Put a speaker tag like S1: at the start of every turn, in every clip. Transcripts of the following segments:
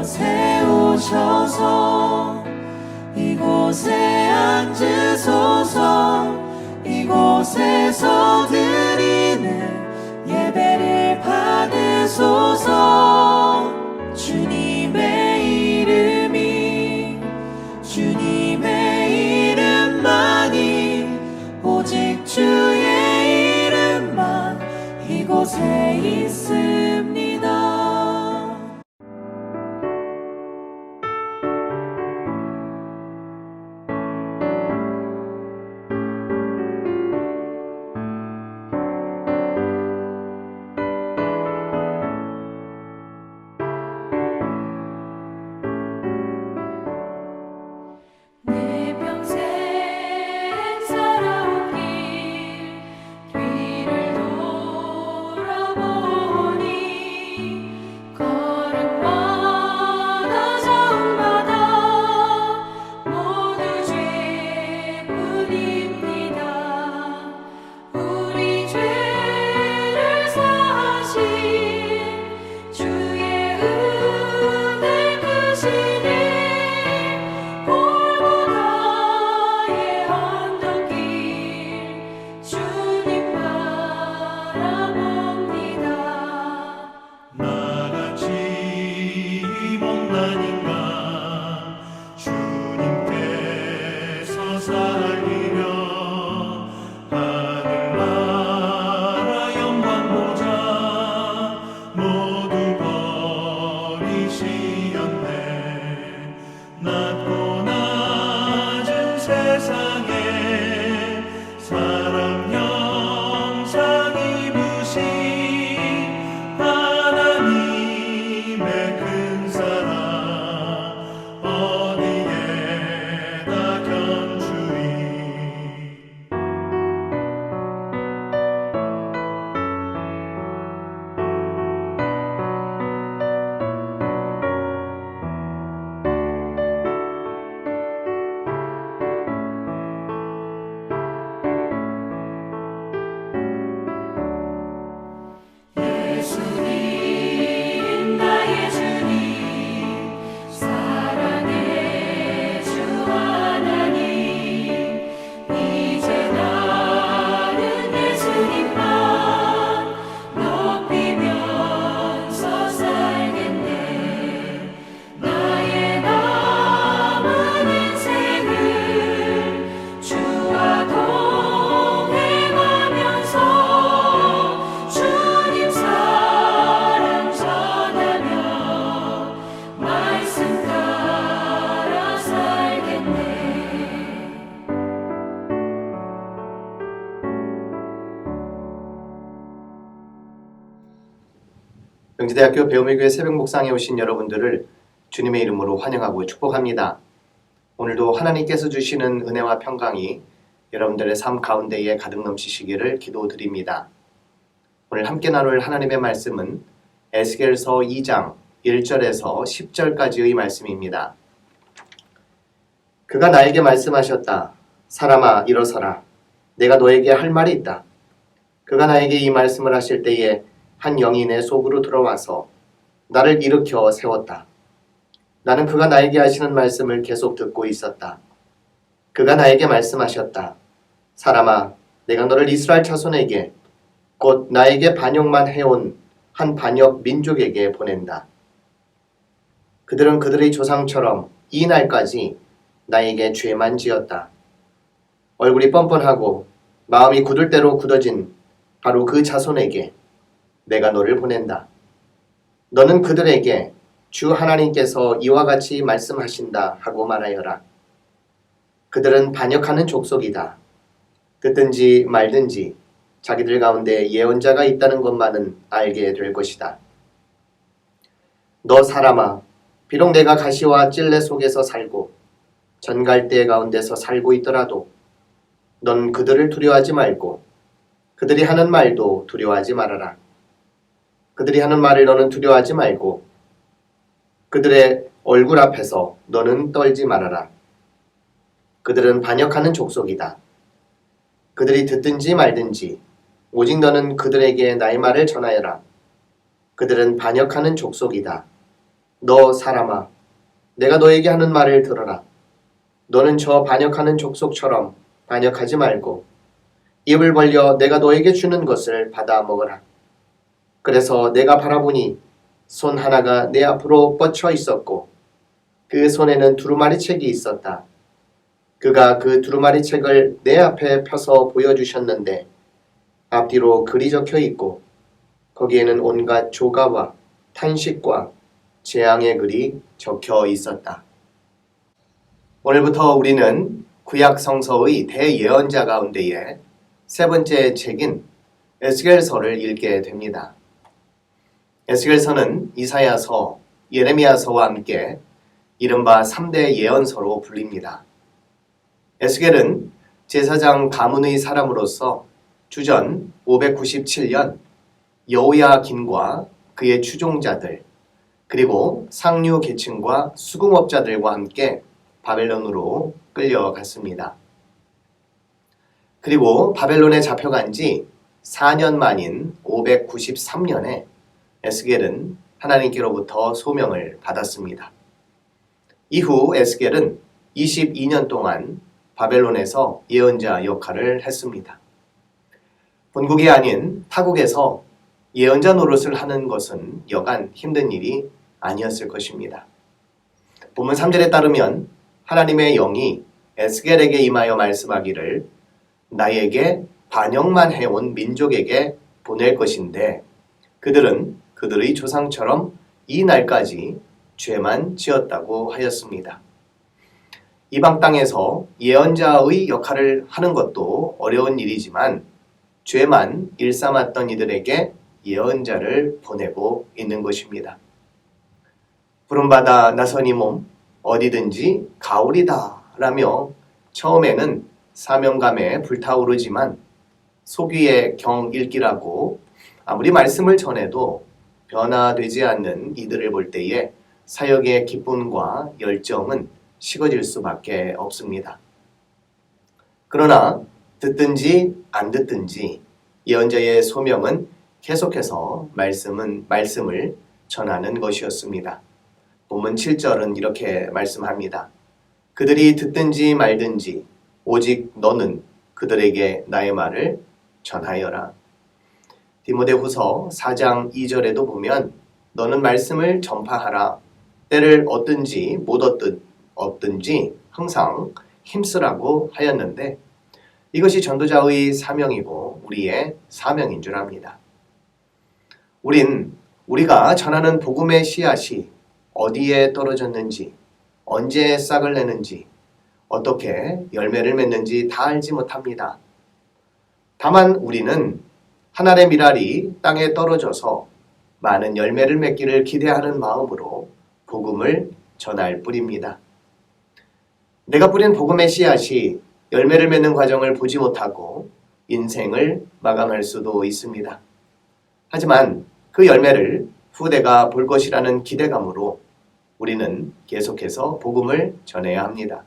S1: 이곳에 오셔서 이곳에 앉으소서. 이곳에서 드리는 예배를 받으소서. 주님의 이름이 주님의 이름만이 오직 주의 이름만 이곳에 있습니다.
S2: 내 평생 살아온 길 뒤를 돌아보니 걸음마다 자음마다 모두 죄뿐입니다. 우리 죄를 사하신 주의 은혜 크시니 골고다의 언덕길 주님 바라봅니다.
S3: 나같이 못난인가 주님께서 살리려 하늘나라 영광 보좌 모두 버리시었네. 낮고 낮은 세상에 사람 형상 입으신 하나님의 큰 사랑 어디에다 견주리.
S2: 예수님 나의 주님 사랑의 주 하나님 이제 나는 예수님만 높이면서 살겠네. 나의 남은 인생을 주와 동행하면서 주님 사랑 전하며 말씀 따라 살겠네.
S4: 명지대학교 배우미교회 새벽 묵상에 오신 여러분들을 주님의 이름으로 환영하고 축복합니다. 오늘도 하나님께서 주시는 은혜와 평강이 여러분들의 삶 가운데에 가득 넘치시기를 기도드립니다. 오늘 함께 나눌 하나님의 말씀은 에스겔서 2장 1절에서 10절까지의 말씀입니다. 그가 나에게 말씀하셨다. 사람아 일어서라. 내가 너에게 할 말이 있다. 그가 나에게 이 말씀을 하실 때에 한 영이 내 속으로 들어와서 나를 일으켜 세웠다. 나는 그가 나에게 하시는 말씀을 계속 듣고 있었다. 그가 나에게 말씀하셨다. 사람아, 내가 너를 이스라엘 자손에게 곧 나에게 반역만 해온 한 반역 민족에게 보낸다. 그들은 그들의 조상처럼 이 날까지 나에게 죄만 지었다. 얼굴이 뻔뻔하고 마음이 굳을 대로 굳어진 바로 그 자손에게 내가 너를 보낸다. 너는 그들에게 주 하나님께서 이와 같이 말씀하신다 하고 말하여라. 그들은 반역하는 족속이다. 듣든지 말든지 자기들 가운데 예언자가 있다는 것만은 알게 될 것이다. 너 사람아, 비록 내가 가시와 찔레 속에서 살고 전갈대 가운데서 살고 있더라도 넌 그들을 두려워하지 말고 그들이 하는 말도 두려워하지 말아라. 그들이 하는 말을 너는 두려워하지 말고 그들의 얼굴 앞에서 너는 떨지 말아라. 그들은 반역하는 족속이다. 그들이 듣든지 말든지 오직 너는 그들에게 나의 말을 전하여라. 그들은 반역하는 족속이다. 너 사람아, 내가 너에게 하는 말을 들어라. 너는 저 반역하는 족속처럼 반역하지 말고 입을 벌려 내가 너에게 주는 것을 받아 먹어라. 그래서 내가 바라보니 손 하나가 내 앞으로 뻗쳐 있었고 그 손에는 두루마리 책이 있었다. 그가 그 두루마리 책을 내 앞에 펴서 보여주셨는데 앞뒤로 글이 적혀 있고 거기에는 온갖 조가와 탄식과 재앙의 글이 적혀 있었다. 오늘부터 우리는 구약 성서의 대예언자 가운데에 세 번째 책인 에스겔서를 읽게 됩니다. 에스겔서는 이사야서, 예레미야서와 함께 이른바 3대 예언서로 불립니다. 에스겔은 제사장 가문의 사람으로서 주전 597년 여호야긴과 그의 추종자들 그리고 상류 계층과 수공업자들과 함께 바벨론으로 끌려갔습니다. 그리고 바벨론에 잡혀간 지 4년 만인 593년에 에스겔은 하나님께로부터 소명을 받았습니다. 이후 에스겔은 22년 동안 바벨론에서 예언자 역할을 했습니다. 본국이 아닌 타국에서 예언자 노릇을 하는 것은 여간 힘든 일이 아니었을 것입니다. 본문 3절에 따르면 하나님의 영이 에스겔에게 임하여 말씀하기를 나에게 반역만 해온 민족에게 보낼 것인데 그들은 그들의 조상처럼 이 날까지 죄만 지었다고 하였습니다. 이방 땅에서 예언자의 역할을 하는 것도 어려운 일이지만 죄만 일삼았던 이들에게 예언자를 보내고 있는 것입니다. 부름받아 나선 이 몸 어디든지 가오리다 라며 처음에는 사명감에 불타오르지만 속위의 경읽기라고 아무리 말씀을 전해도 변화되지 않는 이들을 볼 때에 사역의 기쁨과 열정은 식어질 수밖에 없습니다. 그러나 듣든지 안 듣든지 예언자의 소명은 계속해서 말씀을 전하는 것이었습니다. 본문 7절은 이렇게 말씀합니다. 그들이 듣든지 말든지 오직 너는 그들에게 나의 말을 전하여라. 디모데후서 4장 2절에도 보면 너는 말씀을 전파하라. 때를 얻든지 못 얻든지 항상 힘쓰라고 하였는데 이것이 전도자의 사명이고 우리의 사명인 줄 압니다. 우리가 전하는 복음의 씨앗이 어디에 떨어졌는지, 언제 싹을 내는지, 어떻게 열매를 맺는지 다 알지 못합니다. 다만 우리는 하늘의 미랄이 땅에 떨어져서 많은 열매를 맺기를 기대하는 마음으로 복음을 전할 뿐입니다. 내가 뿌린 복음의 씨앗이 열매를 맺는 과정을 보지 못하고 인생을 마감할 수도 있습니다. 하지만 그 열매를 후대가 볼 것이라는 기대감으로 우리는 계속해서 복음을 전해야 합니다.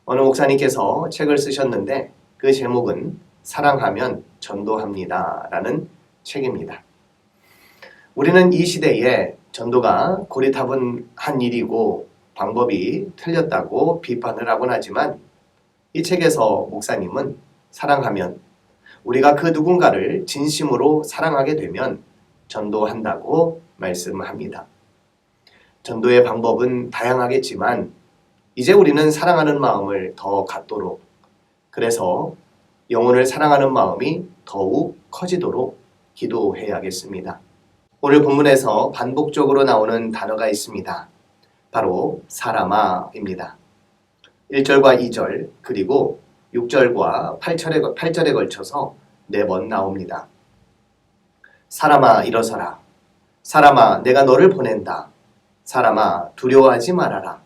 S4: 어느 목사님께서 책을 쓰셨는데 그 제목은 사랑하면 전도합니다 라는 책입니다. 우리는 이 시대에 전도가 고리타분한 일이고 방법이 틀렸다고 비판을 하곤 하지만 이 책에서 목사님은 사랑하면 우리가 그 누군가를 진심으로 사랑하게 되면 전도한다고 말씀합니다. 전도의 방법은 다양하겠지만 이제 우리는 사랑하는 마음을 더 갖도록 그래서 영혼을 사랑하는 마음이 더욱 커지도록 기도해야겠습니다. 오늘 본문에서 반복적으로 나오는 단어가 있습니다. 바로 사람아입니다. 1절과 2절 그리고 6절과 8절에 걸쳐서 4번 나옵니다. 사람아 일어서라. 사람아 내가 너를 보낸다. 사람아 두려워하지 말아라.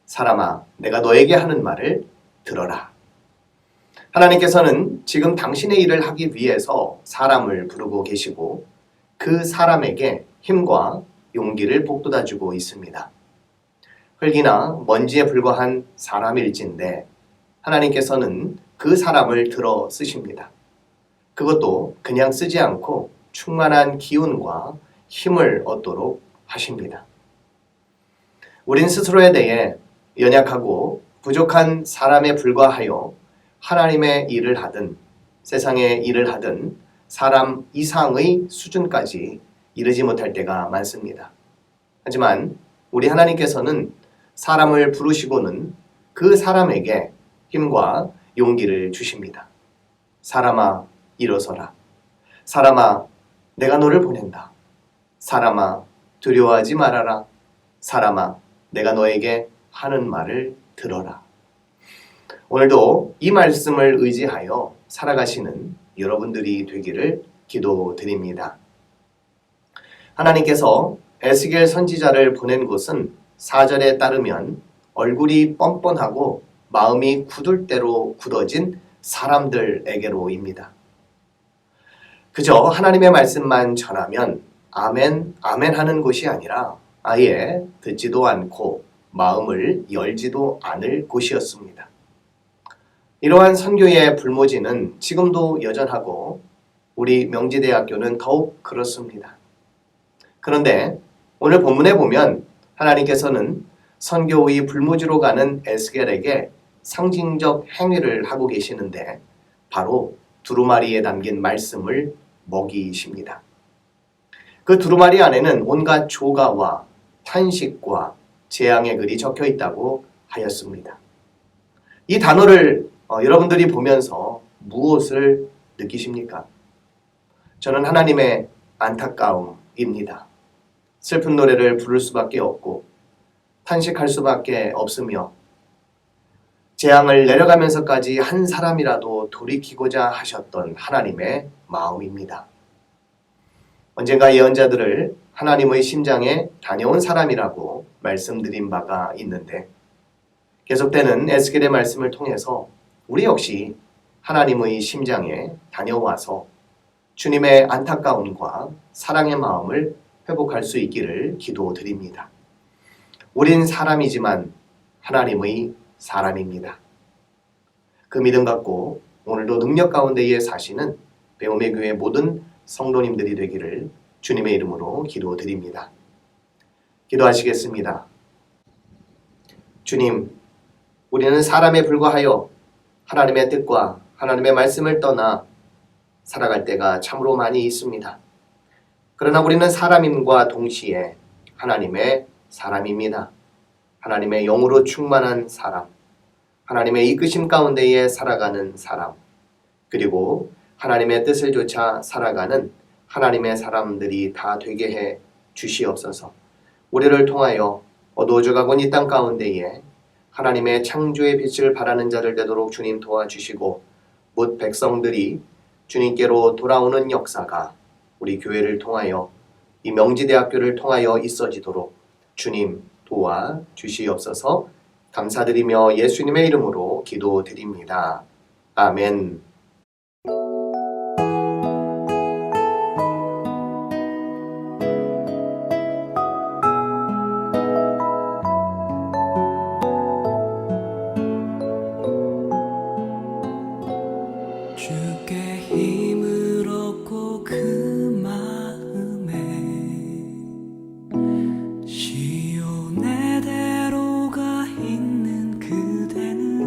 S4: 사람아 내가 너에게 하는 말을 들어라. 하나님께서는 지금 당신의 일을 하기 위해서 사람을 부르고 계시고 그 사람에게 힘과 용기를 북돋아주고 있습니다. 흙이나 먼지에 불과한 사람일진데 하나님께서는 그 사람을 들어 쓰십니다. 그것도 그냥 쓰지 않고 충만한 기운과 힘을 얻도록 하십니다. 우린 스스로에 대해 연약하고 부족한 사람에 불과하여 하나님의 일을 하든 세상의 일을 하든 사람 이상의 수준까지 이르지 못할 때가 많습니다. 하지만 우리 하나님께서는 사람을 부르시고는 그 사람에게 힘과 용기를 주십니다. 사람아, 일어서라. 사람아, 내가 너를 보낸다. 사람아, 두려워하지 말아라. 사람아, 내가 너에게 하는 말을 들어라. 오늘도 이 말씀을 의지하여 살아가시는 여러분들이 되기를 기도드립니다. 하나님께서 에스겔 선지자를 보낸 곳은 4절에 따르면 얼굴이 뻔뻔하고 마음이 굳을 대로 굳어진 사람들에게로입니다. 그저 하나님의 말씀만 전하면 아멘, 아멘 하는 곳이 아니라 아예 듣지도 않고 마음을 열지도 않을 곳이었습니다. 이러한 선교의 불모지는 지금도 여전하고 우리 명지대학교는 더욱 그렇습니다. 그런데 오늘 본문에 보면 하나님께서는 선교의 불모지로 가는 에스겔에게 상징적 행위를 하고 계시는데 바로 두루마리에 담긴 말씀을 먹이십니다. 그 두루마리 안에는 온갖 조가와 탄식과 재앙의 글이 적혀 있다고 하였습니다. 이 단어를 여러분들이 보면서 무엇을 느끼십니까? 저는 하나님의 안타까움입니다. 슬픈 노래를 부를 수밖에 없고 탄식할 수밖에 없으며 재앙을 내려가면서까지 한 사람이라도 돌이키고자 하셨던 하나님의 마음입니다. 언젠가 예언자들을 하나님의 심장에 다녀온 사람이라고 말씀드린 바가 있는데 계속되는 에스겔의 말씀을 통해서 우리 역시 하나님의 심장에 다녀와서 주님의 안타까움과 사랑의 마음을 회복할 수 있기를 기도드립니다. 우린 사람이지만 하나님의 사람입니다. 그 믿음 갖고 오늘도 능력 가운데에 사시는 배움의 교회 모든 성도님들이 되기를 주님의 이름으로 기도드립니다. 기도하시겠습니다. 주님, 우리는 사람에 불과하여 하나님의 뜻과 하나님의 말씀을 떠나 살아갈 때가 참으로 많이 있습니다. 그러나 우리는 사람임과 동시에 하나님의 사람입니다. 하나님의 영으로 충만한 사람, 하나님의 이끄심 가운데에 살아가는 사람, 그리고 하나님의 뜻을 좇아 살아가는 하나님의 사람들이 다 되게 해 주시옵소서. 우리를 통하여 어두워져가고 이 땅 가운데에 하나님의 창조의 빛을 발하는 자를 되도록 주님 도와주시고 못 백성들이 주님께로 돌아오는 역사가 우리 교회를 통하여 이 명지대학교를 통하여 있어지도록 주님 도와주시옵소서. 감사드리며 예수님의 이름으로 기도드립니다. 아멘.
S1: 주께 힘을 얻고 그 마음에 시온의 대로가 있는 그대는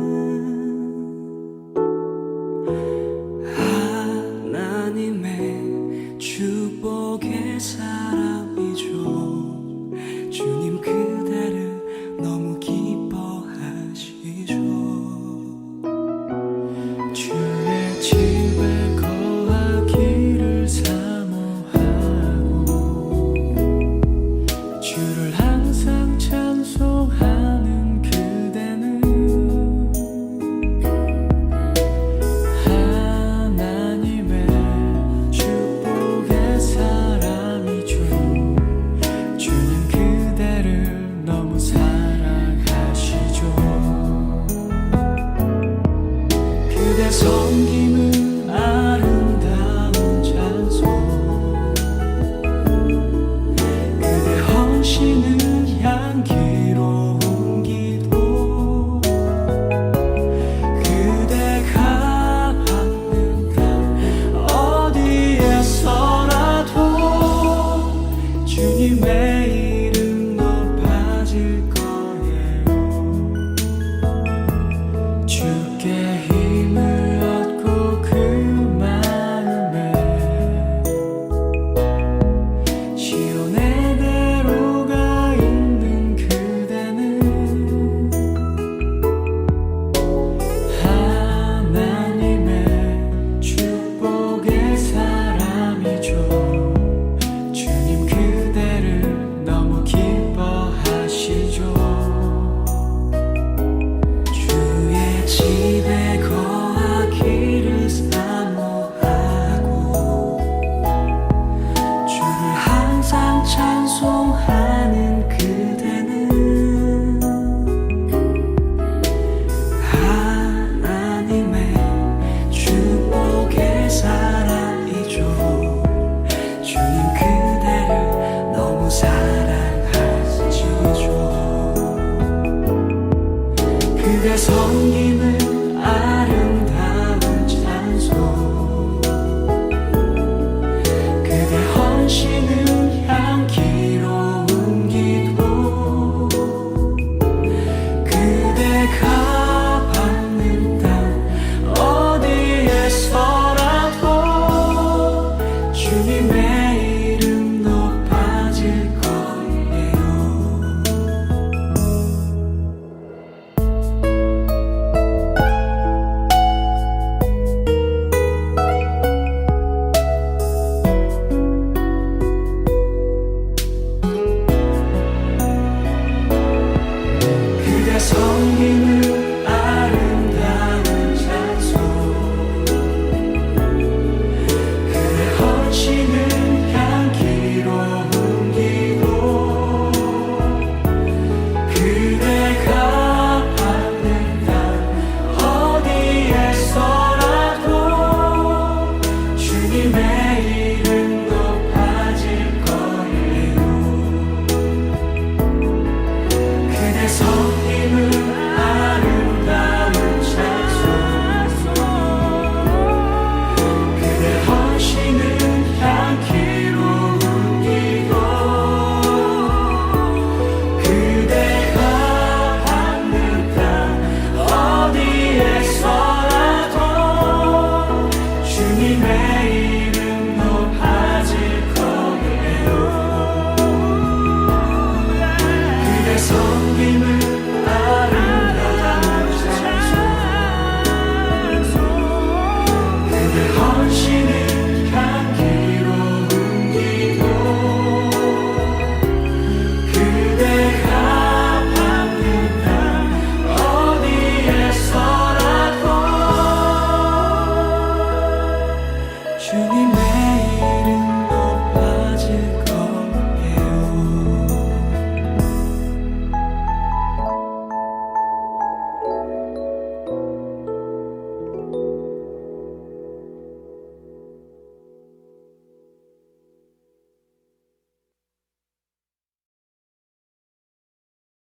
S1: 그대 섬기